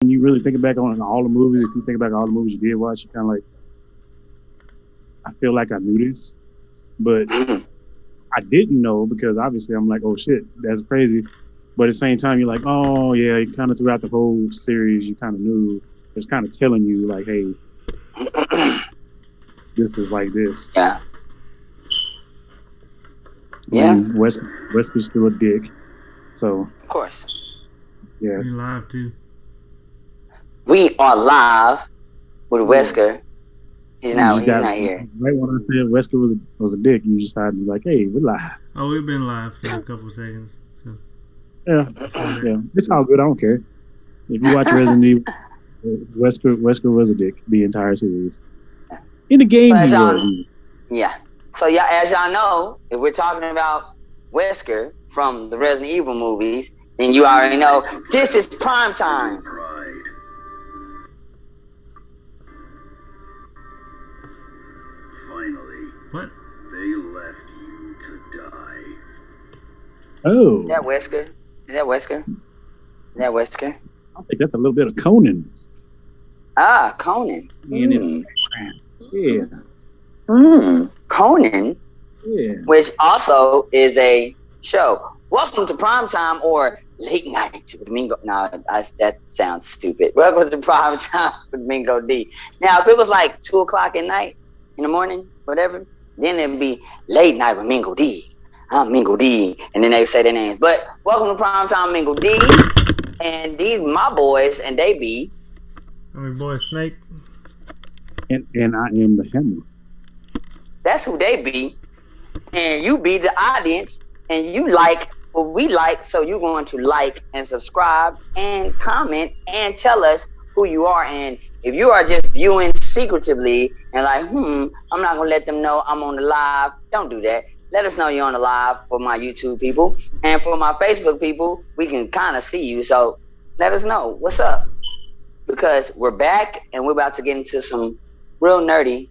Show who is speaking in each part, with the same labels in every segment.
Speaker 1: when you really think back on all the movies, if you think back on all the movies you did watch, you kind of like, I feel like I knew this, but I didn't know because obviously I'm like, oh shit, that's crazy. But at the same time, you're like, oh yeah, you kind of throughout the whole series, you kind of knew. It's kind of telling you like, hey, this is like this.
Speaker 2: Yeah. Yeah.
Speaker 1: Wesker's still a dick. So.
Speaker 2: Of course.
Speaker 1: Yeah.
Speaker 3: We live too.
Speaker 2: We are live with Wesker. He's not here.
Speaker 1: Right when I said Wesker was a dick, you decided to be like, hey, we're live.
Speaker 3: Oh, we've been live for a couple seconds. So.
Speaker 1: Yeah. It's all good. I don't care. If you watch Resident Evil, Wesker was a dick the entire series. In the game, he was.
Speaker 2: Yeah. So yeah, as y'all know, if we're talking about Wesker from the Resident Evil movies, then you already know this is prime time.
Speaker 4: Finally,
Speaker 3: what?
Speaker 4: they left you to die.
Speaker 1: Oh.
Speaker 2: Is that Wesker?
Speaker 1: I think that's a little bit of Conan.
Speaker 2: Ah, Conan.
Speaker 1: Yeah.
Speaker 2: Conan.
Speaker 1: Yeah.
Speaker 2: Which also is a show. Welcome to Primetime or Late Night with Mingo. No, that sounds stupid. Welcome to Primetime with Mingo D. Now, if it was like 2 o'clock at night, in the morning, whatever, then it'd be Late Night with Mingo D. I'm Mingo D. And then they say their names. But welcome to Primetime Mingo D. And these my boys, and they be.
Speaker 3: I'm your boy Snake.
Speaker 1: And I am the Hammer.
Speaker 2: That's who they be. And you be the audience. And you like what we like. So you're going to like and subscribe and comment and tell us who you are. And if you are just viewing secretively and like, I'm not going to let them know I'm on the live. Don't do that. Let us know you're on the live for my YouTube people. And for my Facebook people, we can kind of see you. So let us know what's up. Because we're back and we're about to get into some real nerdy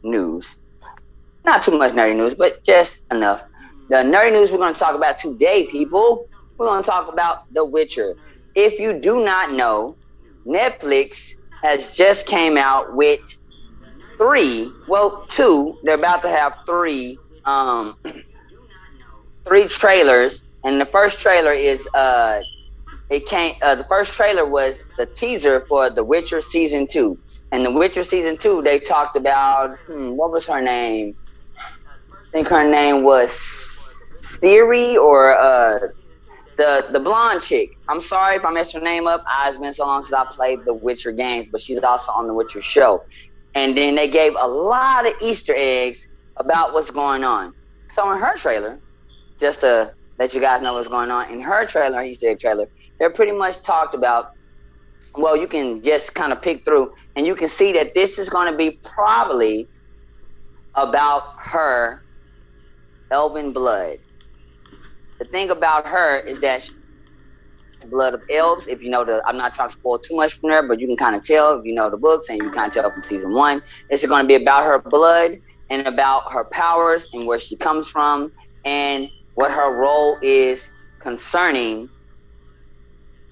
Speaker 2: news. Not too much nerdy news, but just enough. The nerdy news we're going to talk about today, people, we're going to talk about The Witcher. If you do not know, Netflix has just came out with 2. They're about to have 3 trailers, and the first trailer is the first trailer was the teaser for The Witcher season 2. And The Witcher season 2, they talked about what was her name? I think her name was Siri or the blonde chick. I'm sorry if I messed her name up. It's been so long since I played the Witcher games, but she's also on the Witcher show. And then they gave a lot of Easter eggs about what's going on. So in her trailer, just to let you guys know what's going on, in her trailer, Easter egg trailer, they pretty much talked about, well, you can just kind of pick through, and you can see that this is going to be probably about her elven blood. The thing about her is that she's the blood of elves. If you know I'm not trying to spoil too much from there, but you can kind of tell if you know the books, and you kind of tell from season 1. It's going to be about her blood and about her powers and where she comes from and what her role is concerning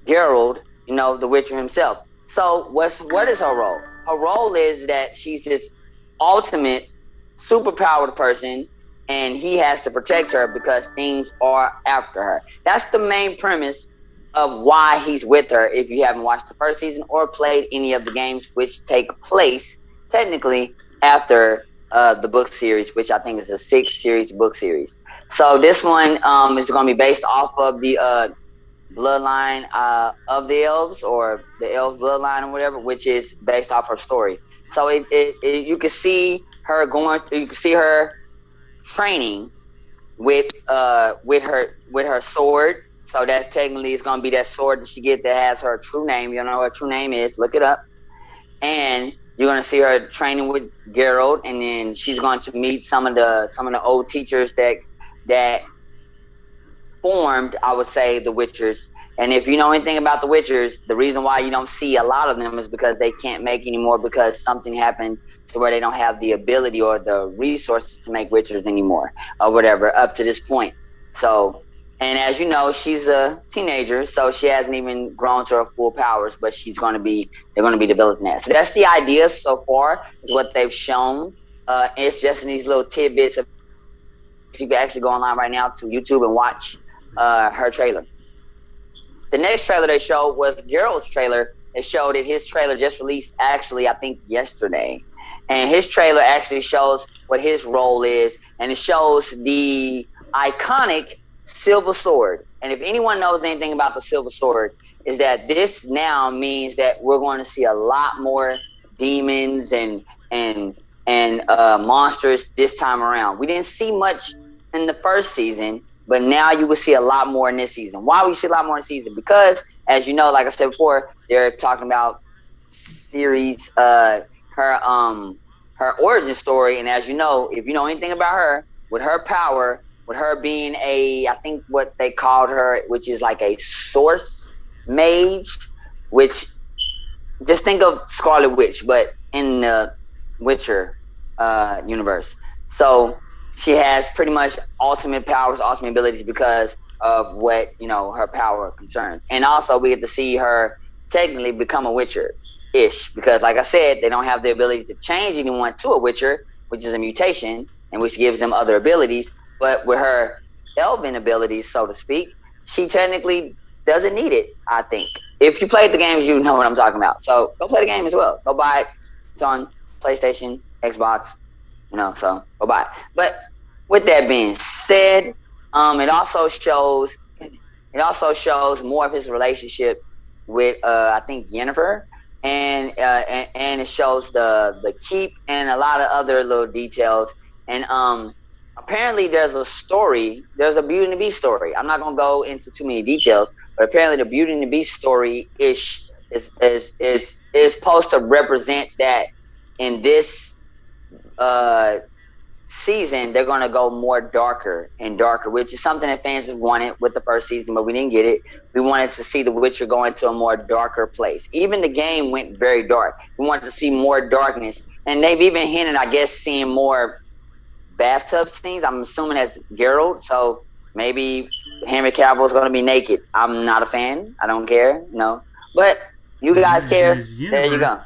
Speaker 2: Geralt, the Witcher himself. So what is her role? Her role is that she's this ultimate superpowered person, and he has to protect her because things are after her. That's the main premise of why he's with her, if you haven't watched the first season or played any of the games which take place technically after the book series, which I think is a 6-series book series. So this one is going to be based off of the bloodline of the elves, or the elves bloodline or whatever, which is based off her story. So you can see her training with her sword. So that technically is going to be that sword that she gets that has her true name. You know what her true name is. Look it up. And you're going to see her training with Geralt, and then she's going to meet some of the old teachers that formed, I would say, the Witchers. And if you know anything about the Witchers, the reason why you don't see a lot of them is because they can't make anymore, because something happened to where they don't have the ability or the resources to make Witchers anymore or whatever up to this point. So, And as you know, she's a teenager, so she hasn't even grown to her full powers. But they're going to be developing that. So that's the idea so far. Is what they've shown. It's just in these little tidbits. You can actually go online right now to YouTube and watch her trailer. The next trailer they showed was Geralt's trailer. It showed that his trailer just released, actually, I think yesterday. And his trailer actually shows what his role is, and it shows the iconic silver sword. And if anyone knows anything about the silver sword, is that this now means that we're going to see a lot more demons and monsters this time around. We didn't see much in the first season, but now you will see a lot more in this season. Why will you see a lot more in the season? Because, as you know, like I said before, they're talking about series, her origin story. And as you know, if you know anything about her, with her power, with her being I think what they called her, which is like a source mage, which just think of Scarlet Witch, but in the Witcher universe. So she has pretty much ultimate powers, ultimate abilities because of what, her power concerns. And also we get to see her technically become a Witcher-ish because, like I said, they don't have the ability to change anyone to a Witcher, which is a mutation, and which gives them other abilities. But with her elven abilities, so to speak, she technically doesn't need it, I think. If you played the games, you know what I'm talking about. So go play the game as well. Go buy it. It's on PlayStation, Xbox, so go buy it. But with that being said, it also shows more of his relationship with I think Yennefer, and it shows the keep and a lot of other little details. And apparently there's a Beauty and the Beast story. I'm not gonna go into too many details, but apparently the Beauty and the Beast story is supposed to represent that in this season they're gonna go more darker and darker, which is something that fans have wanted with the first season, but we didn't get it. We wanted to see The Witcher go into a more darker place. Even the game went very dark. We wanted to see more darkness, and they've even hinted, I guess, seeing more bathtub scenes. I'm assuming that's Geralt, so maybe Henry Cavill is going to be naked. I'm not a fan. I don't care, but you guys care. There you go.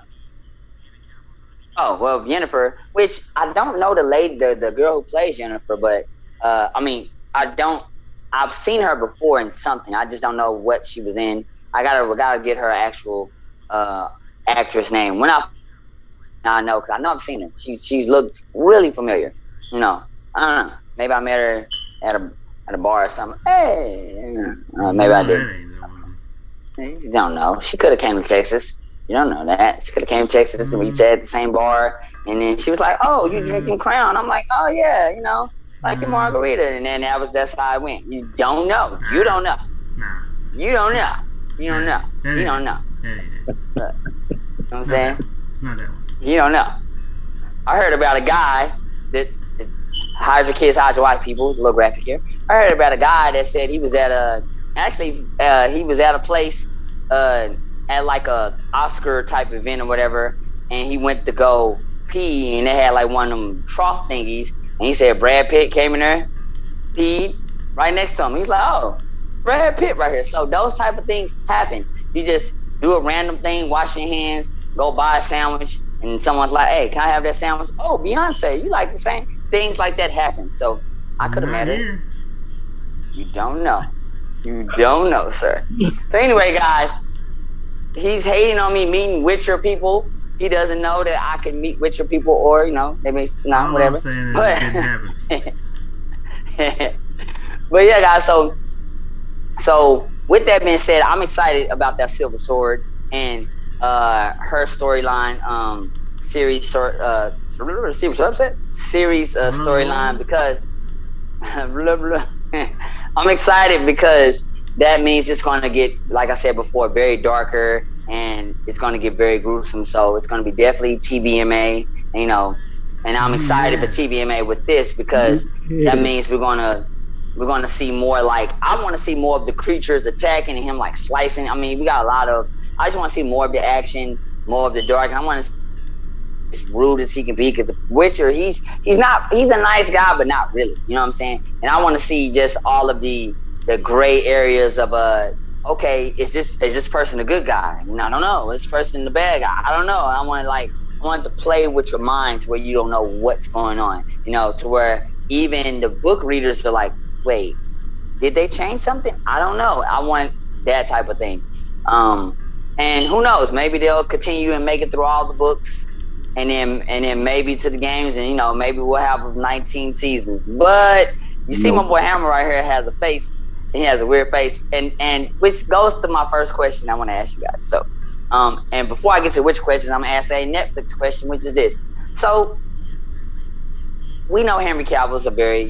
Speaker 2: Oh, well, Yennefer, which I don't know the lady, the girl who plays Yennefer, but I've seen her before in something. I just don't know what she was in. We gotta get her actual actress name. When I know, because I know I've seen her. She's looked really familiar. I don't know. Maybe I met her at a bar or something. Hey, maybe I did. You don't know. She could have came to Texas. You don't know that. She could have came to Texas and we sat at the same bar, and then she was like, "Oh, you drinking Crown?" I'm like, "Oh yeah, like a margarita." And then that's how I went. You don't know. You don't know.
Speaker 3: Nah.
Speaker 2: You don't know. You don't know. You don't know.
Speaker 3: That ain't it.
Speaker 2: Look, you know what I'm saying?
Speaker 3: It's not that one.
Speaker 2: You don't know. I heard about a guy that hide your kids, hide your wife, people. It's a little graphic here. I heard about a guy that said he was at a place at like a Oscar type event or whatever, and he went to go pee, and they had like one of them trough thingies, and he said Brad Pitt came in there, peed right next to him. He's like, "Oh, Brad Pitt right here." So those type of things happen. You just do a random thing, wash your hands, go buy a sandwich, and someone's like, "Hey, can I have that sandwich?" "Oh, Beyonce, you like the same?" Things like that happen. So I could have met her. You don't know. You don't know, sir. So anyway, guys, he's hating on me meeting Witcher people. He doesn't know that I can meet Witcher people, or maybe not, whatever.
Speaker 3: I'm saying
Speaker 2: But
Speaker 3: it didn't happen.
Speaker 2: but yeah, guys. So with that being said, I'm excited about that Silver Sword and her storyline, series storyline, because I'm excited because that means it's going to get, like I said before, very darker, and it's going to get very gruesome. So it's going to be definitely TVMA, and I'm excited for TVMA with this because that means we're going to see more. Like, I want to see more of the creatures attacking and him like slicing. I mean, we got a lot of. I just want to see more of the action, more of the dark. I want to as rude as he can be, because the Witcher, he's a nice guy, but not really. You know what I'm saying? And I want to see just all of the the gray areas of okay, is this person a good guy? I don't know. Is this person the bad guy? I don't know. I want to play with your mind to where you don't know what's going on. To where even the book readers are like, wait, did they change something? I don't know. I want that type of thing. And who knows? Maybe they'll continue and make it through all the books, and then maybe to the games, and maybe we'll have 19 seasons. But you see, my boy Hammer right here has a face. He has a weird face, and which goes to my first question I want to ask you guys. So, and before I get to which question, I'm gonna ask a Netflix question, which is this. So, we know Henry Cavill's a very,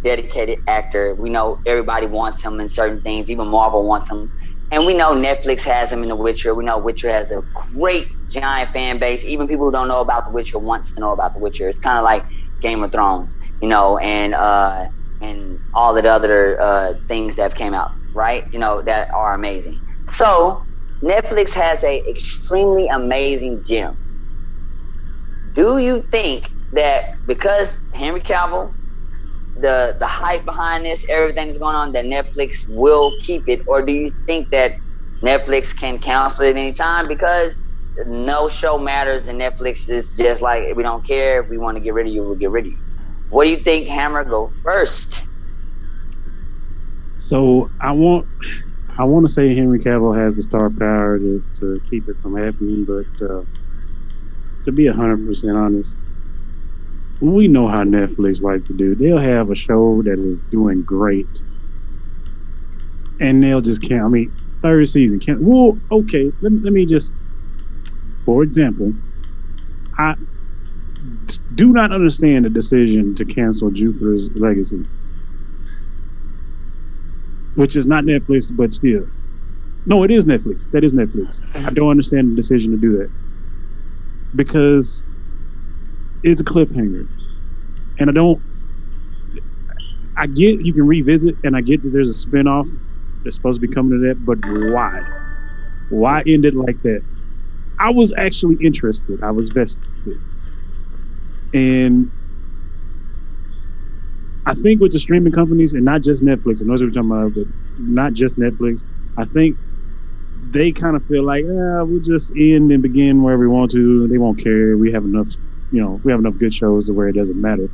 Speaker 2: dedicated actor. We know everybody wants him in certain things. Even Marvel wants him. And we know Netflix has him in The Witcher. We know Witcher has a great, giant fan base. Even people who don't know about The Witcher wants to know about The Witcher. It's kind of like Game of Thrones, and all the other things that have came out, right? That are amazing. So Netflix has a extremely amazing gem. Do you think that because Henry Cavill, the hype behind this, everything that's going on, that Netflix will keep it? Or do you think that Netflix can cancel it anytime because no show matters and Netflix is just like, we don't care, if we want to get rid of you, we'll get rid of you? What do you think, Hammer? Go first.
Speaker 1: So I want to say Henry Cavill has the star power to keep it from happening, but to be 100% honest, we know how Netflix like to do. They'll have a show that is doing great, and they'll just can't. I mean, third season can't. Well, okay. Let me just, for example, I do not understand the decision to cancel Jupiter's Legacy, which is not Netflix, but still. No, it is Netflix. That is Netflix. I don't understand the decision to do that because it's a cliffhanger. And I get you can revisit, and I get that there's a spinoff that's supposed to be coming to that, but why? Why end it like that? I was actually interested. I was vested. And I think with the streaming companies, and not just Netflix, I know what we're talking about, but not just Netflix, I think they kind of feel like, we'll just end and begin wherever we want to. They won't care. We have enough, we have enough good shows to where it doesn't matter.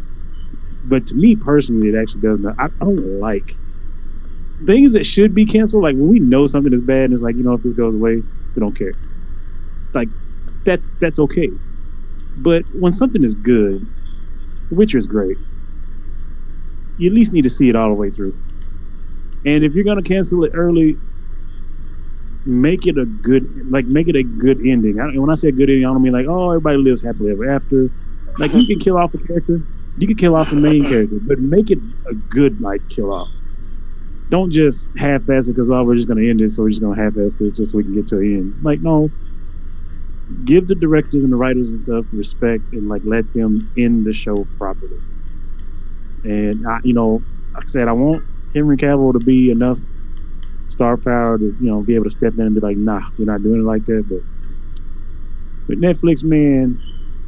Speaker 1: But to me personally, it actually doesn't. I don't like things that should be canceled. Like when we know something is bad, and it's like, if this goes away, we don't care. Like that's okay. But when something is good, The Witcher is great. You at least need to see it all the way through. And if you're gonna cancel it early, make it a good ending. When I say a good ending, I don't mean like, everybody lives happily ever after. Like you can kill off a character, you can kill off the main character, but make it a good kill off. Don't just half-ass it because we're just gonna end it, so we're just gonna half-ass this just so we can get to the end. Like no, give the directors and the writers and stuff respect and let them end the show properly. And like I said, I want Henry Cavill to be enough star power to be able to step in and be like, nah, we're not doing it like that. But with Netflix, man,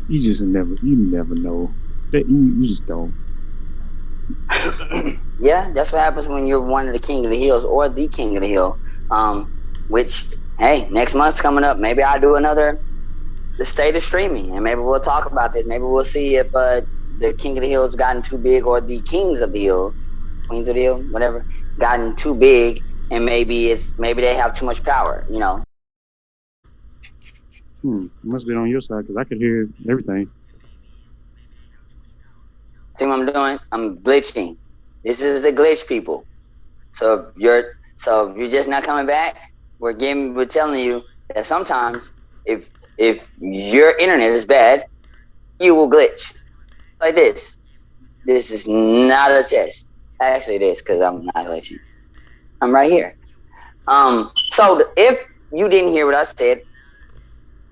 Speaker 1: you never know. You just don't.
Speaker 2: Yeah, that's what happens when you're one of the king of the hills or the king of the hill. Which, hey, next month's coming up. Maybe I'll do the state of streaming, and maybe we'll talk about this. Maybe we'll see if the king of the hill has gotten too big, or the kings of the hill, queens of the hill, whatever, gotten too big, and maybe they have too much power.
Speaker 1: It must be on your side because I could hear everything.
Speaker 2: See what I'm doing? I'm glitching. This is a glitch, people. So if you're just not coming back, we're telling you that sometimes if your internet is bad, you will glitch. Like this. This is not a test. Actually it is, because I'm not glitching. I'm right here. So if you didn't hear what I said,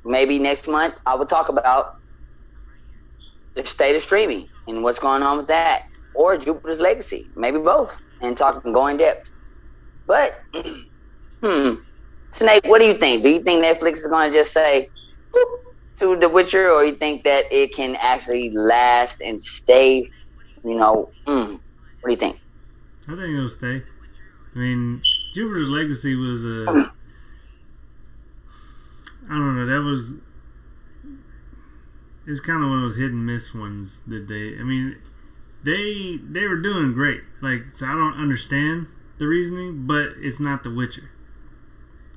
Speaker 2: maybe next month I will talk about the state of streaming and what's going on with that, or Jupiter's Legacy, maybe both, and go in depth. But Snake, what do you think? Do you think Netflix is going to just say to The Witcher, or you think that it can actually last and stay? What do you think?
Speaker 3: I think it'll stay. I mean, Jupiter's Legacy was I don't know. That was. It was kind of one of those hit and miss ones that they were doing great. Like, so I don't understand the reasoning, but it's not The Witcher.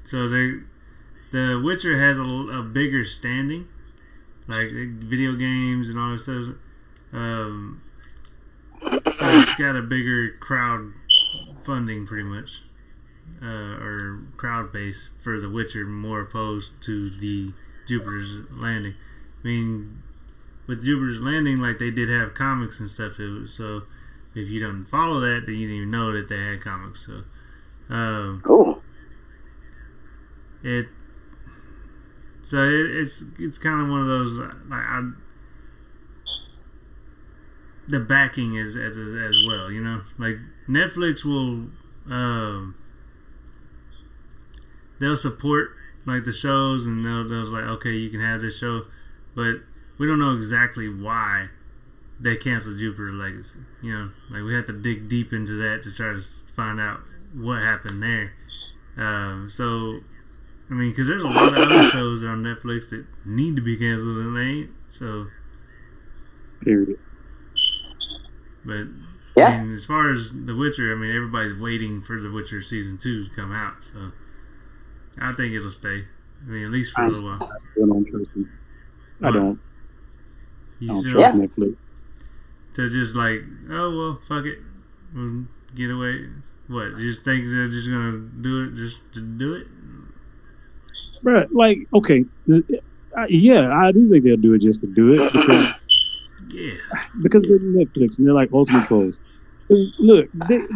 Speaker 3: So The Witcher has a bigger standing, like video games and all that stuff. So it's got a bigger crowd funding, pretty much, or crowd base for The Witcher, more opposed to the Jupiter's Landing. I mean, with Jupiter's Landing, like, they did have comics and stuff. So if you don't follow that, then you didn't even know that they had comics. So,
Speaker 2: Cool.
Speaker 3: it's kind of one of those, like, the backing is as well, you know. Like, Netflix will they'll support, like, the shows, and they'll like, okay, you can have this show. But we don't know exactly why they canceled Jupiter Legacy. You know, like, we have to dig deep into that to try to find out what happened there. So, I mean, because there's a lot of other shows that are on Netflix that need to be canceled and they ain't. So,
Speaker 1: Period.
Speaker 3: but
Speaker 2: Yeah.
Speaker 3: I mean, as far as The Witcher, I mean, everybody's waiting for The Witcher season 2 to come out. So, I think it'll stay. I mean, at least for a little while.
Speaker 1: I still don't trust them. I don't.
Speaker 3: You
Speaker 1: I don't
Speaker 3: still-
Speaker 1: trust Netflix.
Speaker 3: To just like, oh well, fuck it, we'll get away. What? You just think they're just gonna do it just to do it?
Speaker 1: Bruh, like, okay. Yeah, I do think they'll do it just to do it because they're Netflix and they're like Ultimate Clothes. Because look,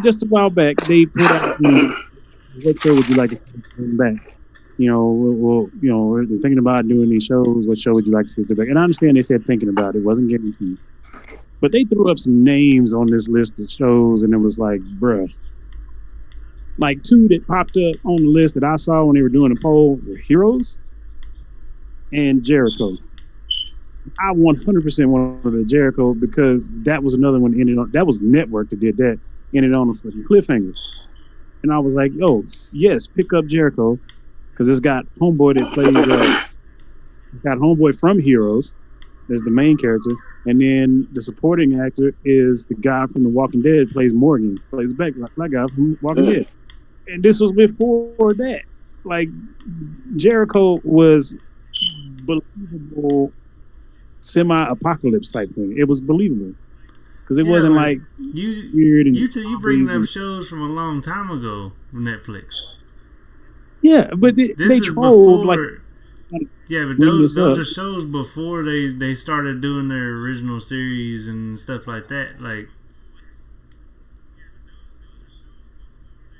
Speaker 1: just a while back, they put out, what show would you like to bring back? You know, they're thinking about doing these shows. What show would you like to see back? And I understand they said thinking about it. It wasn't guaranteed. But they threw up some names on this list of shows, and it was like, bruh. Like, 2 that popped up on the list that I saw when they were doing the poll were Heroes and Jericho. I 100% wanted the Jericho because that was another one ended on. That was Network that did that. Ended on a fucking cliffhanger. And I was like, yo, yes, pick up Jericho. Because it's got Homeboy that plays, it's got Homeboy from Heroes as the main character, and then the supporting actor is the guy from The Walking Dead, plays Morgan, plays the black guy from Walking Dead. And this was before that. Like, Jericho was believable, semi-apocalypse type thing. It was believable because it wasn't like weird. And
Speaker 3: you bring up shows from a long time ago from Netflix.
Speaker 1: Yeah, but they trolled like.
Speaker 3: Yeah, but those are shows before they started doing their original series and stuff like that. Like,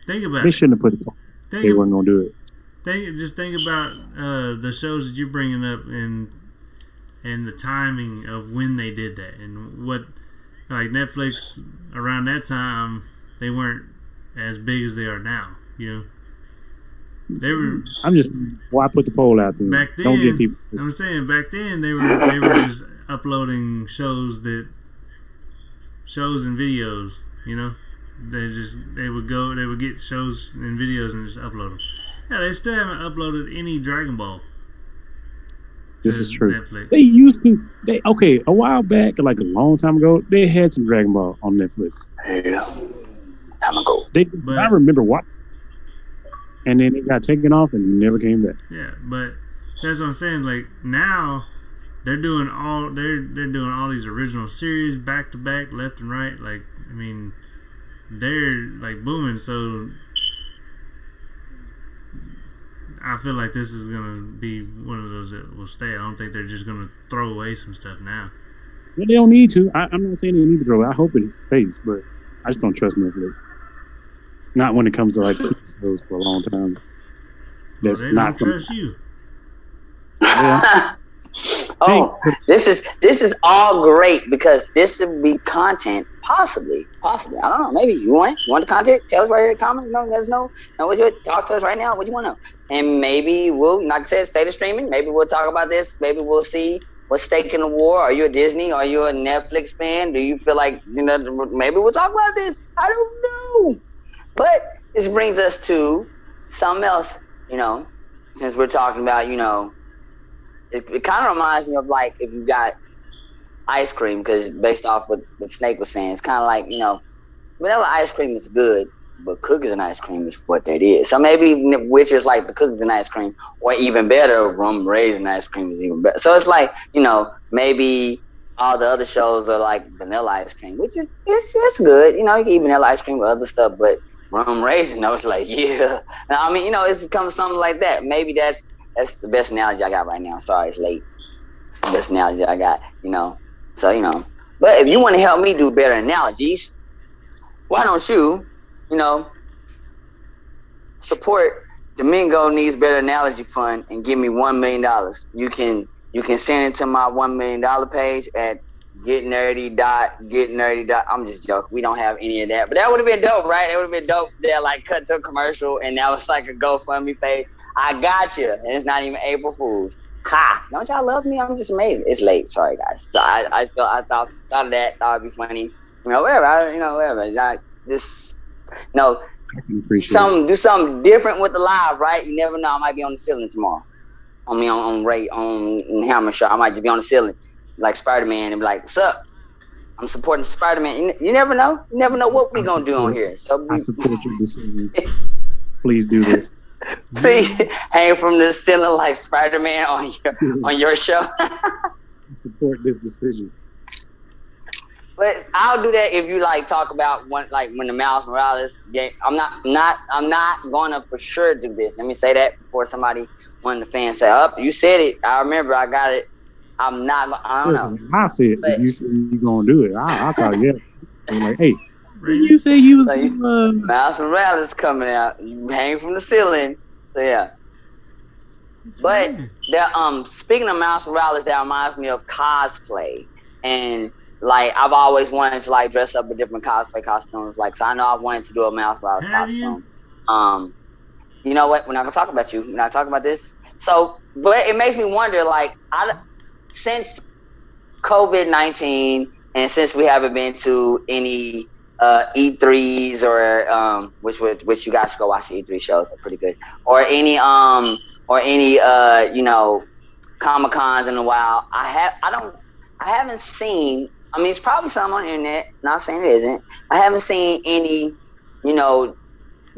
Speaker 3: think about
Speaker 1: they shouldn't have put it. They weren't gonna do it.
Speaker 3: Just think about the shows that you're bringing up and the timing of when they did that and what, like, Netflix around that time, they weren't as big as they are now. You know. They were.
Speaker 1: I'm just. Why put the poll out there?
Speaker 3: Back then,
Speaker 1: don't get people.
Speaker 3: I'm saying back then they were just uploading shows and videos. You know, they would get shows and videos and just upload them. Yeah, they still haven't uploaded any Dragon Ball.
Speaker 1: This is true.
Speaker 3: Netflix.
Speaker 1: They used to. A while back, like a long time ago, they had some Dragon Ball on Netflix.
Speaker 2: Yeah, time ago.
Speaker 1: I remember watching. And then it got taken off and never came back.
Speaker 3: Yeah, but that's what I'm saying. Like, now they're doing all these original series back to back, left and right. Like, I mean, they're like booming. So I feel like this is gonna be one of those that will stay. I don't think they're just gonna throw away some stuff now.
Speaker 1: Well, they don't need to. I'm not saying they need to throw it. I hope it stays, but I just don't trust Netflix. Not when it comes to like shows for a long time. That's
Speaker 3: they
Speaker 1: not
Speaker 3: don't trust you.
Speaker 1: Yeah.
Speaker 2: Oh, this is all great because this would be content, possibly. I don't know. Maybe you want the content? Tell us right here in the comments. Let us know. Talk to us right now. What you want to know? And maybe we'll, like I said, state of streaming. Maybe we'll talk about this. Maybe we'll see what's stake in the war. Are you a Disney? Are you a Netflix fan? Do you feel like maybe we'll talk about this? I don't know. But this brings us to something else, since we're talking about, it kind of reminds me of like if you got ice cream, because based off what Snake was saying, it's kind of like, vanilla ice cream is good, but cookies and ice cream is what that is. So maybe Witcher's like the cookies and ice cream, or even better, rum raisin ice cream is even better. So it's like, maybe all the other shows are like vanilla ice cream, which is it's good. You can eat vanilla ice cream with other stuff, but rum raisin, it's like, yeah. I mean, it's become something like that. Maybe that's the best analogy I got right now. Sorry, it's late. It's the best analogy I got, So, but if you want to help me do better analogies, why don't you, support Domingo Needs Better Analogy Fund and give me $1 million. You can send it to my $1 million page at getnerdy. I'm just joking. We don't have any of that, but that would have been dope, right? It would have been dope. They like cut to a commercial and that was like a GoFundMe page. I got you, and it's not even April Fool's. Ha! Don't y'all love me? I'm just amazing. It's late. Sorry, guys. So I thought of that. Thought it'd be funny. Whatever. Whatever. Like this. Do something different with the live, right? You never know. I might be on the ceiling tomorrow. On Hammer Show. I might just be on the ceiling, like Spider-Man, and be like, "What's up? I'm supporting Spider-Man." You never know. You never know what we gonna do on here. So
Speaker 1: I support your decision. Please do this.
Speaker 2: Please hang from the ceiling like Spider-Man on your show.
Speaker 1: Support this decision.
Speaker 2: But I'll do that if you talk about when the Miles Morales game. I'm not gonna for sure do this. Let me say that before one of the fans say, "Up, you said it. I remember. I got it." I don't know.
Speaker 1: I said it. But you said you gonna do it. I'll call you. I'm like, hey. You say you was
Speaker 2: Miles Morales coming out. You hang from the ceiling. So yeah. But speaking of Miles Morales, that reminds me of cosplay. And I've always wanted to dress up in different cosplay costumes. So I know I wanted to do a Miles Morales costume. You know what? We're not gonna talk about you. We're not talking about this. So, but it makes me wonder, since COVID-19 and since we haven't been to any E3s or which you guys should go watch the E3 shows, are pretty good, or any Comic Cons in a while. I haven't seen. I mean, it's probably some on the internet. Not saying it isn't. I haven't seen any,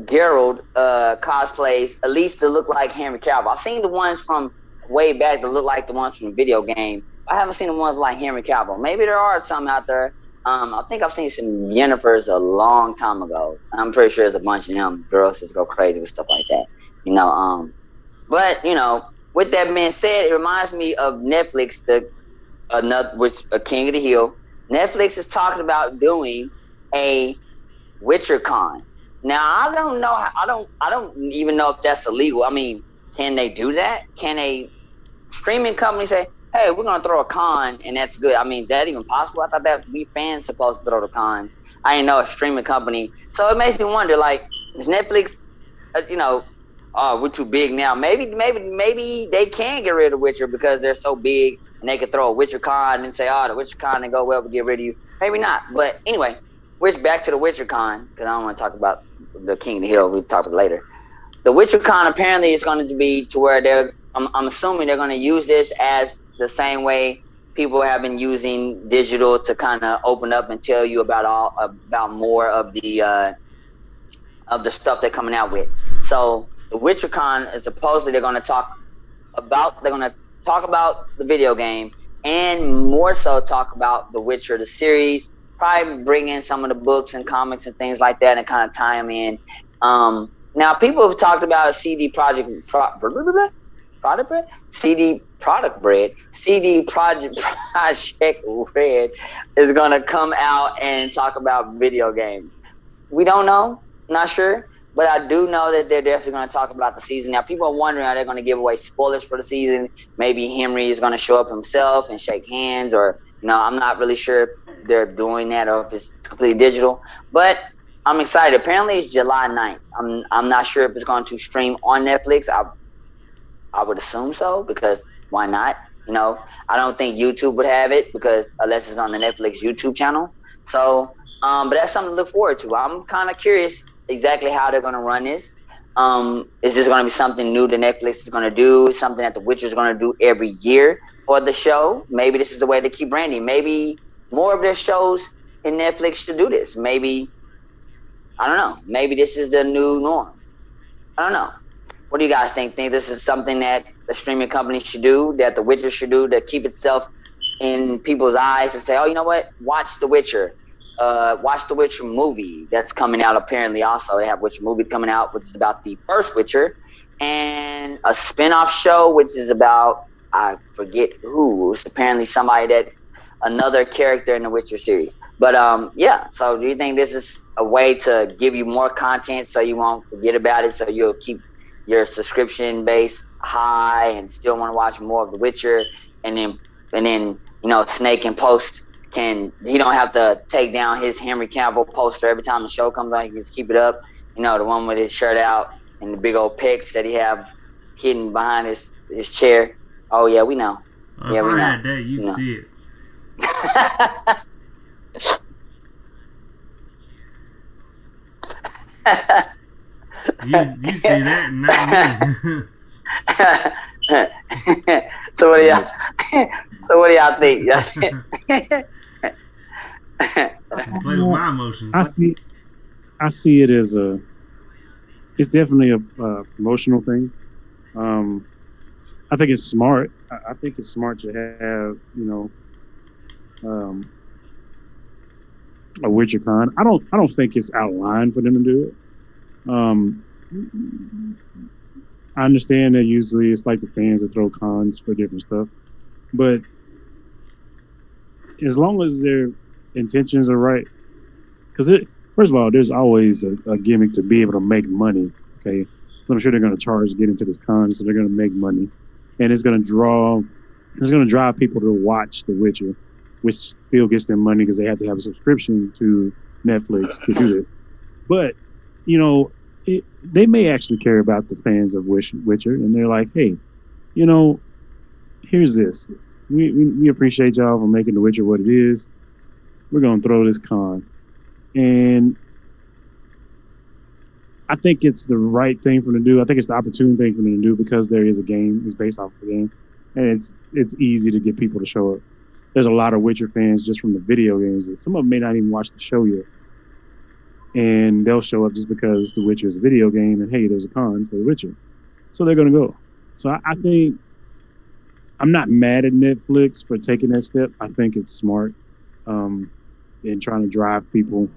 Speaker 2: Geralt cosplays, at least to look like Henry Cavill. I've seen the ones from way back that look like the ones from the video game. I haven't seen the ones like Henry Cavill. Maybe there are some out there. I think I've seen some Yennifers a long time ago. I'm pretty sure there's a bunch of them. Girls just go crazy with stuff like that. But with that being said, it reminds me of Netflix, King of the Hill. Netflix is talking about doing a WitcherCon. Now I don't know. I don't even know if that's illegal. I mean, can they do that? Can a streaming company say, "Hey, we're gonna throw a con," and that's good? I mean, is that even possible? I thought that we fans supposed to throw the cons. I didn't know a streaming company. So it makes me wonder, is Netflix, we're too big now. Maybe they can get rid of Witcher because they're so big and they could throw a WitcherCon and say, "Oh, the WitcherCon and go well, we get rid of you." Maybe not. But anyway, back to the WitcherCon because I don't want to talk about the King of the Hill. We'll talk about it later. The WitcherCon apparently is going to be to where I'm assuming they're going to use this as the same way people have been using digital to kind of open up and tell you about more of the stuff they're coming out with. So the WitcherCon is supposedly they're going to talk about the video game and more so talk about The Witcher, the series, probably bring in some of the books and comics and things like that and kind of tie them in. Now, people have talked about a CD Project Red is going to come out and talk about video games. We don't know, not sure, but I do know that they're definitely going to talk about the season. Now, people are wondering, are they going to give away spoilers for the season? Maybe Henry is going to show up himself and shake hands, or I'm not really sure if they're doing that or if it's completely digital, but I'm excited. Apparently it's July 9th. I'm not sure if it's going to stream on Netflix. I would assume so, because why not? I don't think YouTube would have it because unless it's on the Netflix YouTube channel. So, but that's something to look forward to. I'm kind of curious exactly how they're going to run this. Is this going to be something new that Netflix is going to do? Something that The Witcher is going to do every year for the show? Maybe this is the way to keep branding. Maybe more of their shows in Netflix should do this. Maybe, I don't know. Maybe this is the new norm. I don't know. What do you guys think? Think this is something that the streaming company should do, that The Witcher should do to keep itself in people's eyes and say, oh, you know what? Watch The Witcher. Watch the Witcher movie that's coming out. Apparently, also they have Witcher movie coming out, which is about the first Witcher, and a spin-off show which is about, I forget who. It's apparently somebody that another character in the Witcher series. But yeah. So do you think this is a way to give you more content so you won't forget about it, so you'll keep your subscription base high and still want to watch more of The Witcher, and then you know, Snake and Post he don't have to take down his Henry Cavill poster every time the show comes on. He can just keep it up. You know, the one with his shirt out and the big old pics that he have hidden behind his chair. Oh yeah, we know.
Speaker 3: If I had that, you'd see it. you see that and not me.
Speaker 2: So what do y'all think?
Speaker 3: Play with my emotions.
Speaker 1: I see it as it's definitely a promotional thing. I think it's smart. I think it's smart to have, you know, a WitcherCon. I don't think it's out of line for them to do it. I understand that usually it's like the fans that throw cons for different stuff, but as long as their intentions are right, because first of all, there's always a gimmick to be able to make money. Okay, so I'm sure they're going to charge to get into this con, so they're going to make money, and it's going to drive people to watch The Witcher, which still gets them money because they have to have a subscription to Netflix to do it. But you know, they may actually care about the fans of Witcher, and they're like, hey, you know, here's this. We appreciate y'all for making The Witcher what it is. We're going to throw this con. And I think it's the right thing for them to do. I think it's the opportune thing for them to do because there is a game. It's based off of the game. And it's easy to get people to show up. There's a lot of Witcher fans just from the video games. Some of them may not even watch the show yet. And they'll show up just because The Witcher is a video game and, hey, there's a con for The Witcher. So they're going to go. So I think I'm not mad at Netflix for taking that step. I think it's smart in trying to drive people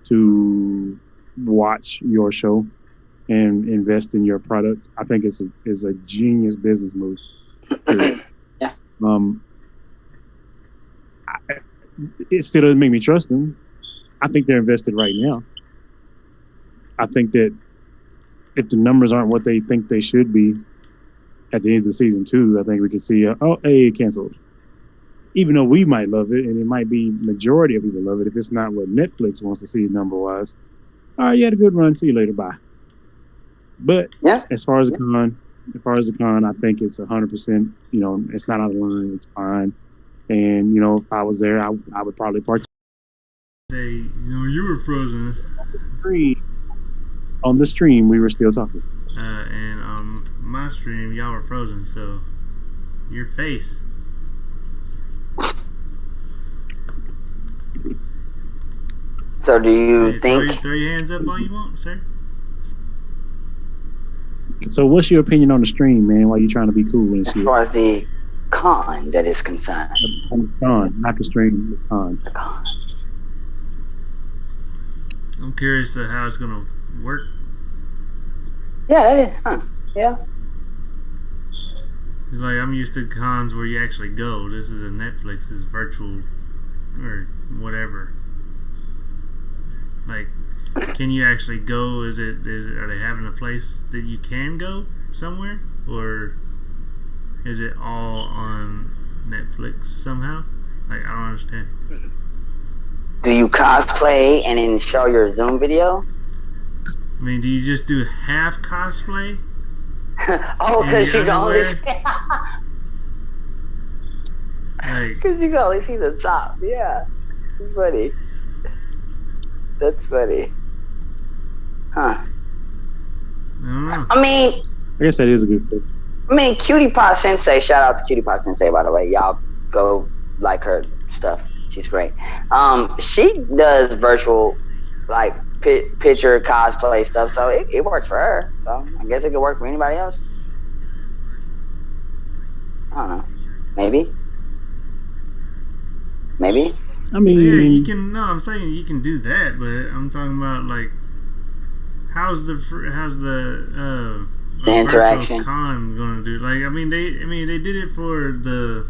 Speaker 1: to watch your show and invest in your product. I think it's a genius business move.
Speaker 2: Yeah.
Speaker 1: It still doesn't make me trust them. I think they're invested right now. I think that if the numbers aren't what they think they should be at the end of season 2, I think we can see, canceled. Even though we might love it, and it might be majority of people love it, if it's not what Netflix wants to see number-wise, all right, you had a good run. See you later. Bye. But as far as the con, I think it's 100%. You know, it's not out of line. It's fine. And you know, if I was there, I would probably partake.
Speaker 3: Say, you know, you were frozen.
Speaker 1: On the stream, we were still talking.
Speaker 3: And on my stream, y'all were frozen. So your face.
Speaker 2: So do you think?
Speaker 3: Throw your hands up all you want, sir.
Speaker 1: So what's your opinion on the stream, man? Why you trying to be cool and shit?
Speaker 2: As far as the con that is concerned.
Speaker 1: The con, not the stream, the con.
Speaker 2: The con.
Speaker 3: I'm curious to how it's gonna work.
Speaker 2: Yeah, that is. Yeah.
Speaker 3: It's like I'm used to cons where you actually go. This is a Netflix's virtual or whatever. Like, can you actually go? Are they having a place that you can go somewhere, or is it all on Netflix somehow? Like, I don't understand.
Speaker 2: Do you cosplay and then show your Zoom video?
Speaker 3: I mean, do you just do half cosplay?
Speaker 2: Oh, because you can only
Speaker 3: because
Speaker 2: you can only see the top. Yeah, it's funny. That's funny. Huh.
Speaker 3: I don't know.
Speaker 2: I mean,
Speaker 1: I guess that is a good thing.
Speaker 2: Cutie Pie Sensei. Shout out to Cutie Pie Sensei, by the way. Y'all go like her stuff. She's great. She does virtual, like picture cosplay stuff, so it works for her. So I guess it could work for anybody else. I don't know. Maybe.
Speaker 1: I mean,
Speaker 3: Yeah, you can. No, I'm saying you can do that, but I'm talking about like how's the
Speaker 2: interaction
Speaker 3: con going to do? Like, I mean, they did it for the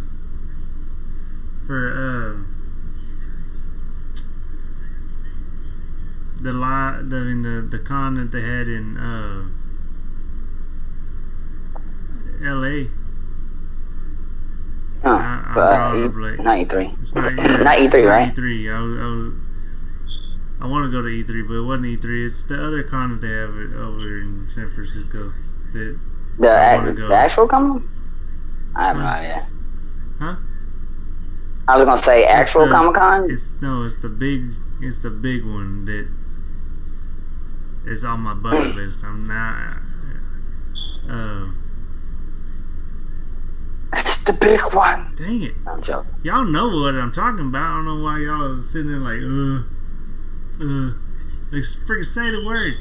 Speaker 3: con that they had in L.A.
Speaker 2: Not E3.
Speaker 3: It's not,
Speaker 2: Not E3, right?
Speaker 3: E3. I want to go to E3, but it wasn't E3. It's the other con that they have over in San Francisco. That
Speaker 2: The actual Comic-Con? I have no idea.
Speaker 3: Huh?
Speaker 2: I was gonna say actual Comic-Con.
Speaker 3: It's the big one that is on my bucket list. I'm not.
Speaker 2: It's the big one.
Speaker 3: Dang it!
Speaker 2: I'm joking.
Speaker 3: Y'all know what I'm talking about. I don't know why y'all are sitting there like, like freaking say the word.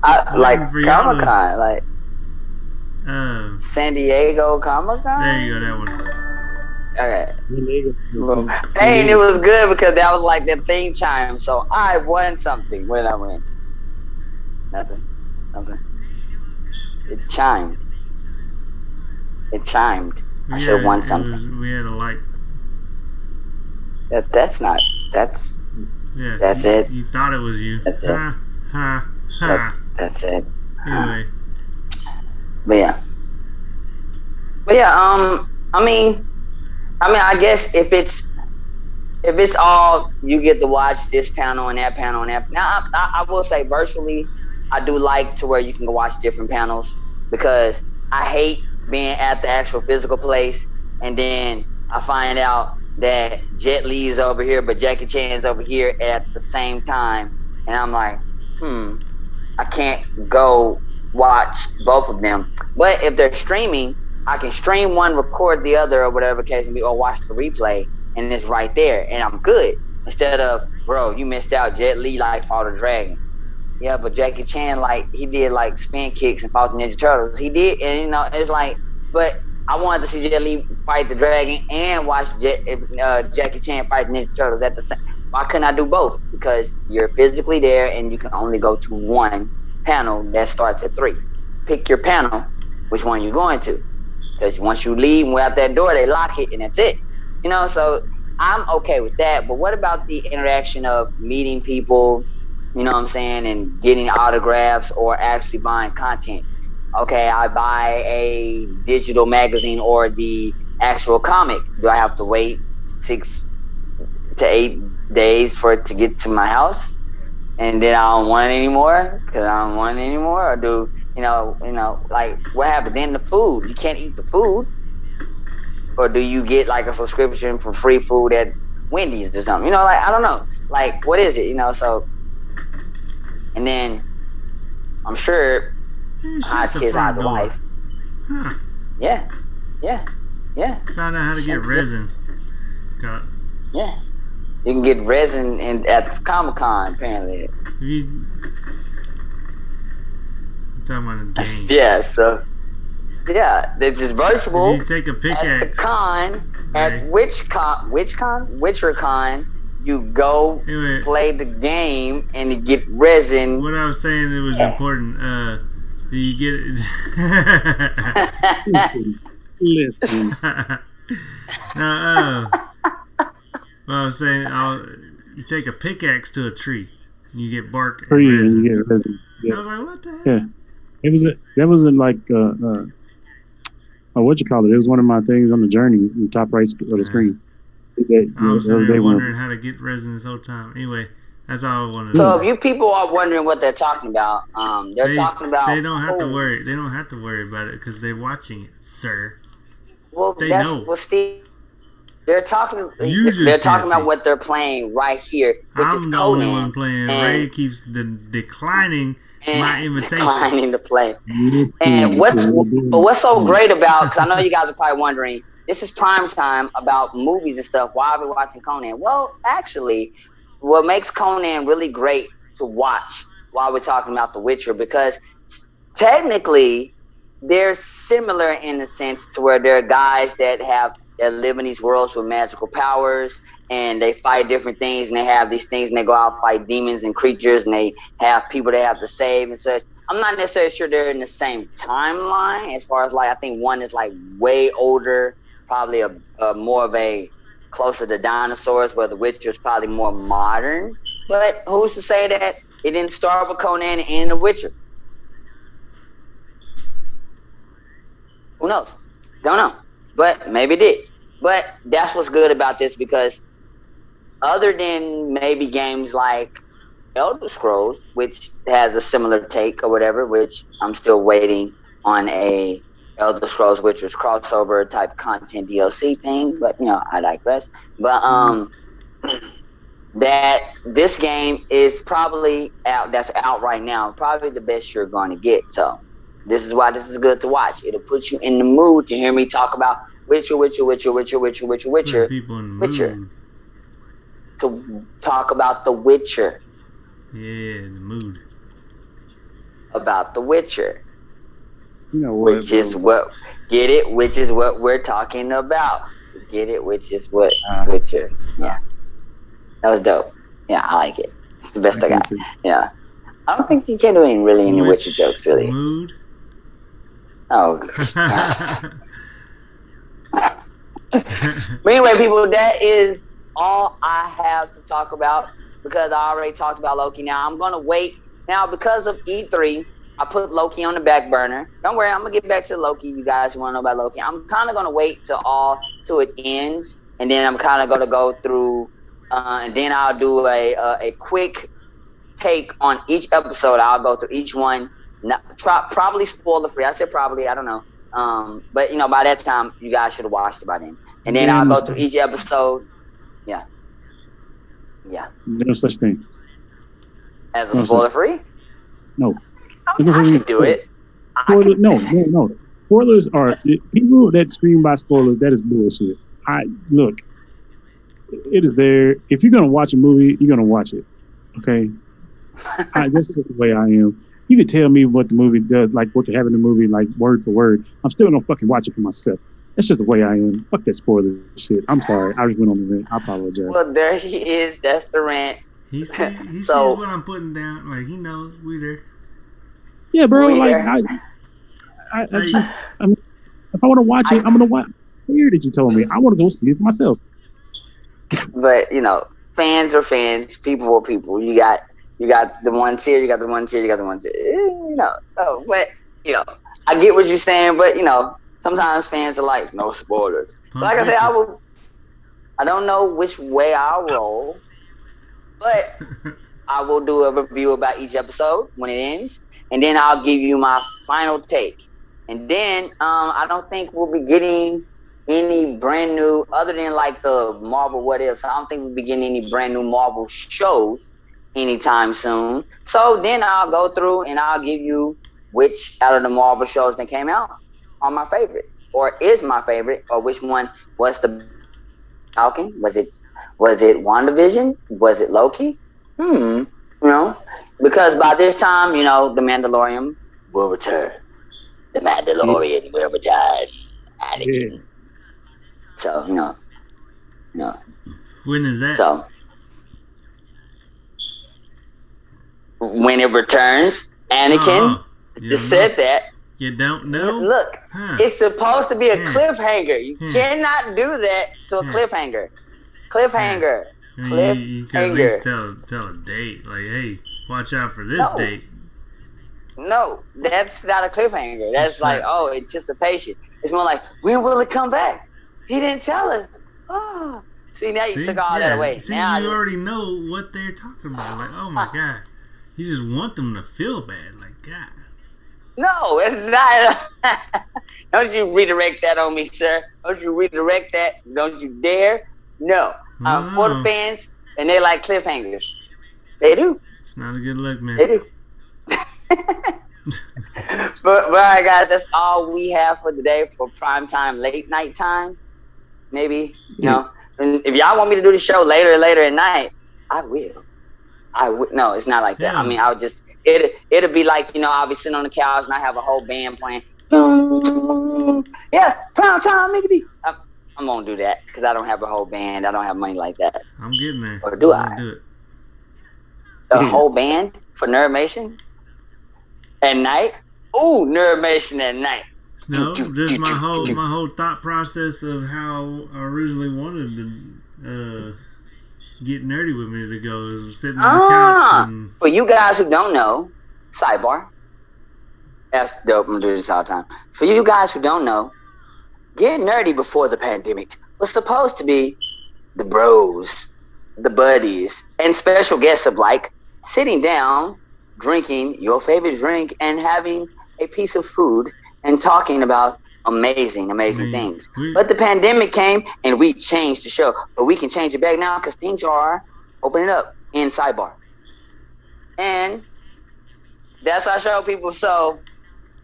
Speaker 2: Like Comic-Con, like San Diego Comic-Con.
Speaker 3: There you go, that one.
Speaker 2: Okay. Hey, it was good because that was like the theme chime. So I won something. What did I win? Nothing. Something. It chimed. I should have won something.
Speaker 3: We had a light.
Speaker 2: That's
Speaker 3: Yeah.
Speaker 2: That's it.
Speaker 3: You thought it was you.
Speaker 2: That's it.
Speaker 3: Ha.
Speaker 2: That's it.
Speaker 3: Anyway.
Speaker 2: But yeah. I guess if it's all you get to watch this panel and that panel and that. Now I will say virtually, I do like to where you can go watch different panels because I hate being at the actual physical place and then I find out that Jet Li is over here but Jackie Chan's over here at the same time and I'm like, I can't go watch both of them. But if they're streaming, I can stream one, record the other, or whatever the case may be, or watch the replay, and it's right there, and I'm good. Instead of, bro, you missed out. Jet Li like fought a dragon. Yeah, but Jackie Chan he did like spin kicks and fought the Ninja Turtles. He did, and it's like, but I wanted to see Jet Li fight the dragon and watch Jackie Chan fight the Ninja Turtles at the same. Why couldn't I do both? Because you're physically there, and you can only go to one panel that starts at 3. Pick your panel, which one you're going to. Because once you leave and we're out that door, they lock it and that's it. So I'm okay with that. But what about the interaction of meeting people, you know what I'm saying, and getting autographs or actually buying content? Okay, I buy a digital magazine or the actual comic. Do I have to wait 6 to 8 days for it to get to my house? And then I don't want it anymore? Or do... like what happened? Then the food, you can't eat the food, or do you get like a subscription for free food at Wendy's or something? I don't know. Like, what is it? So, and then I'm sure Hodge kids has a wife.
Speaker 3: Huh.
Speaker 2: Yeah.
Speaker 3: Found out how to get resin.
Speaker 2: Yeah, you can get resin at Comic-Con apparently.
Speaker 3: Talking about the game.
Speaker 2: Yeah, so it's just virtual.
Speaker 3: You take a pickaxe
Speaker 2: at the con, right. At WitcherCon, you go play the game and you get resin.
Speaker 3: What I was saying, it was important. Do you get it?
Speaker 1: Listen.
Speaker 3: No, what I was saying, you take a pickaxe to a tree, and you get bark and
Speaker 1: resin.
Speaker 3: resin.
Speaker 1: And you get resin. Yeah.
Speaker 3: I was like, what the heck?
Speaker 1: Yeah. That wasn't like what you call it? It was one of my things on the journey in the top right of the screen.
Speaker 3: I was wondering how to get resin this whole time. Anyway, that's all I wanted to
Speaker 2: So
Speaker 3: know.
Speaker 2: if you people are wondering what they're talking about, they're talking about.
Speaker 3: They don't have to worry. They don't have to worry about it because they're watching it, sir.
Speaker 2: Well,
Speaker 3: they
Speaker 2: that's
Speaker 3: know.
Speaker 2: what Steve They're talking.
Speaker 3: You just
Speaker 2: They're talking
Speaker 3: can't
Speaker 2: about
Speaker 3: see.
Speaker 2: what they're playing right here, which is
Speaker 3: I'm the only one
Speaker 2: Conan,
Speaker 3: playing.
Speaker 2: and,
Speaker 3: Ray keeps declining my invitation.
Speaker 2: declining to play. And
Speaker 1: Listen,
Speaker 2: what's so great about? Because I know you guys are probably wondering. This is prime time about movies and stuff. Why are we watching Conan? Well, actually, what makes Conan really great to watch while we're talking about The Witcher, because technically they're similar in the sense to where there are guys that live in these worlds with magical powers, and they fight different things, and they have these things, and they go out and fight demons and creatures, and they have people they have to save and such. I'm not necessarily sure they're in the same timeline as far as like, I think one is like way older, probably a more of a closer to dinosaurs, where The Witcher is probably more modern. But who's to say that it didn't start with Conan and end The Witcher? Who knows? Don't know. But maybe it did. But that's what's good about this, because other than maybe games like Elder Scrolls, which has a similar take or whatever, which I'm still waiting on a Elder Scrolls Witcher's crossover type content DLC thing, but I digress. But that this game is probably that's out right now, probably the best you're going to get. So this is why this is good to watch. It'll put you in the mood to hear me talk about Witcher.
Speaker 3: People in the mood.
Speaker 2: To talk about The Witcher.
Speaker 3: Yeah, the mood.
Speaker 2: About The Witcher.
Speaker 1: You know what?
Speaker 2: Which is what we're talking about. Get it? Which is what Witcher. Yeah. That was dope. Yeah, I like it. It's the best I got. Yeah. I don't think you can do any Witcher jokes, really.
Speaker 3: Mood?
Speaker 2: Oh. But anyway, people, that is all I have to talk about, because I already talked about Loki. Now I'm gonna wait. Now, because of E3, I put Loki on the back burner. Don't worry, I'm gonna get back to Loki. You guys who want to know about Loki, I'm kind of gonna wait till it ends, and then I'm kind of gonna go through, and then I'll do a quick take on each episode. I'll go through each one, probably spoiler free. I said probably, I don't know. But by that time, you guys should have watched it by then. And then I'll go through each episode. Yeah.
Speaker 1: No such thing.
Speaker 2: As a spoiler free?
Speaker 1: No.
Speaker 2: I can do it.
Speaker 1: No. Spoilers are people that scream by spoilers. That is bullshit. Look. It is there. If you're gonna watch a movie, you're gonna watch it. Okay. That's just the way I am. You can tell me what the movie does, like what could happen in the movie, like word for word. I'm still gonna fucking watch it for myself. That's just the way I am. Fuck that spoiler shit. I'm sorry. I just went on the rant. I apologize.
Speaker 2: Well, there he is. That's the rant.
Speaker 3: He sees what I'm putting down. Like, he knows we there.
Speaker 1: Yeah, bro. Like, I just, if I want to watch it, I'm gonna watch. Where did you tell me? I want to go see it for myself.
Speaker 2: But fans are fans. People are people. You got the ones here. You got the ones here. You got the ones here. So, but I get what you're saying. But sometimes fans are like, no spoilers. So like I said, I don't know which way I'll roll, but I will do a review about each episode when it ends, and then I'll give you my final take. And then I don't think we'll be getting any brand new, other than like the Marvel What Ifs. I don't think we'll be getting any brand new Marvel shows anytime soon. So then I'll go through and I'll give you which out of the Marvel shows that came out are my favorite, or is my favorite, or which one was the Falcon? Was it WandaVision? Was it Loki? Because by this time, the Mandalorian will return. The Mandalorian will return.
Speaker 1: Yeah.
Speaker 2: So
Speaker 3: When is that?
Speaker 2: So when it returns, Anakin just said that.
Speaker 3: You don't know?
Speaker 2: Look, it's supposed to be a cliffhanger. You cannot do that to a cliffhanger. Cliffhanger.
Speaker 3: You can at least tell a date. Like, hey, watch out for this date.
Speaker 2: No, that's not a cliffhanger. That's like, anticipation. It's more like, when will it come back? He didn't tell us. Oh. See, now you took all that away.
Speaker 3: See,
Speaker 2: now
Speaker 3: you already know what they're talking about. Like, oh my God. You just want them to feel bad. Like, God.
Speaker 2: No, it's not. Don't you redirect that on me, sir. Don't you redirect that. Don't you dare. No. For the fans, and they like cliffhangers. They do.
Speaker 3: It's not a good look, man.
Speaker 2: They do. But all right, guys, that's all we have for today for prime time, late night time. Maybe, you know, and if y'all want me to do the show later at night, I will. No, it's not like that.
Speaker 3: Yeah.
Speaker 2: I mean, I'll just it'll be like, you know, I'll be sitting on the couch and I have a whole band playing. Yeah, prime time, make it be. I'm gonna do that because I don't have a whole band. I don't have money like that.
Speaker 3: I'm getting there.
Speaker 2: Or do
Speaker 3: I'm
Speaker 2: I?
Speaker 3: do it.
Speaker 2: A whole band for Nerdmation at night? Ooh, Nerdmation at night.
Speaker 3: No, just my whole thought process of how I originally wanted to get nerdy with me to go is sitting on the couch. And
Speaker 2: For you guys who don't know, sidebar. That's dope. I'm gonna do this all the time. For you guys who don't know, Get Nerdy before the pandemic was supposed to be the bros, the buddies, and special guests of like sitting down, drinking your favorite drink, and having a piece of food and talking about amazing things. But the pandemic came and we changed the show. But we can change it back now because things are opening up in Sidebar. And that's our show, people. So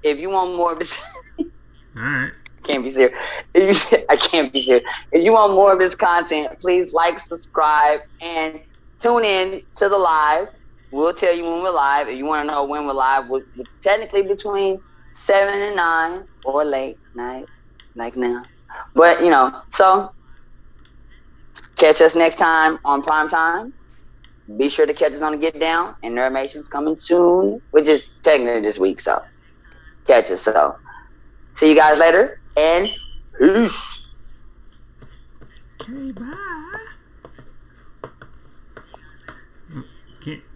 Speaker 2: if you want more of this,
Speaker 3: all right.
Speaker 2: I can't be serious. I can't be serious. If you want more of this content, please like, subscribe, and tune in to the live. We'll tell you when we're live. If you want to know when we're live, we're technically between 7 and 9 or late night, like now. But, you know, so catch us next time on Prime Time. Be sure to catch us on the Get Down, and Nerdmation's coming soon, which is technically this week, so catch us. So see you guys later, and peace.
Speaker 3: Okay, bye. Can't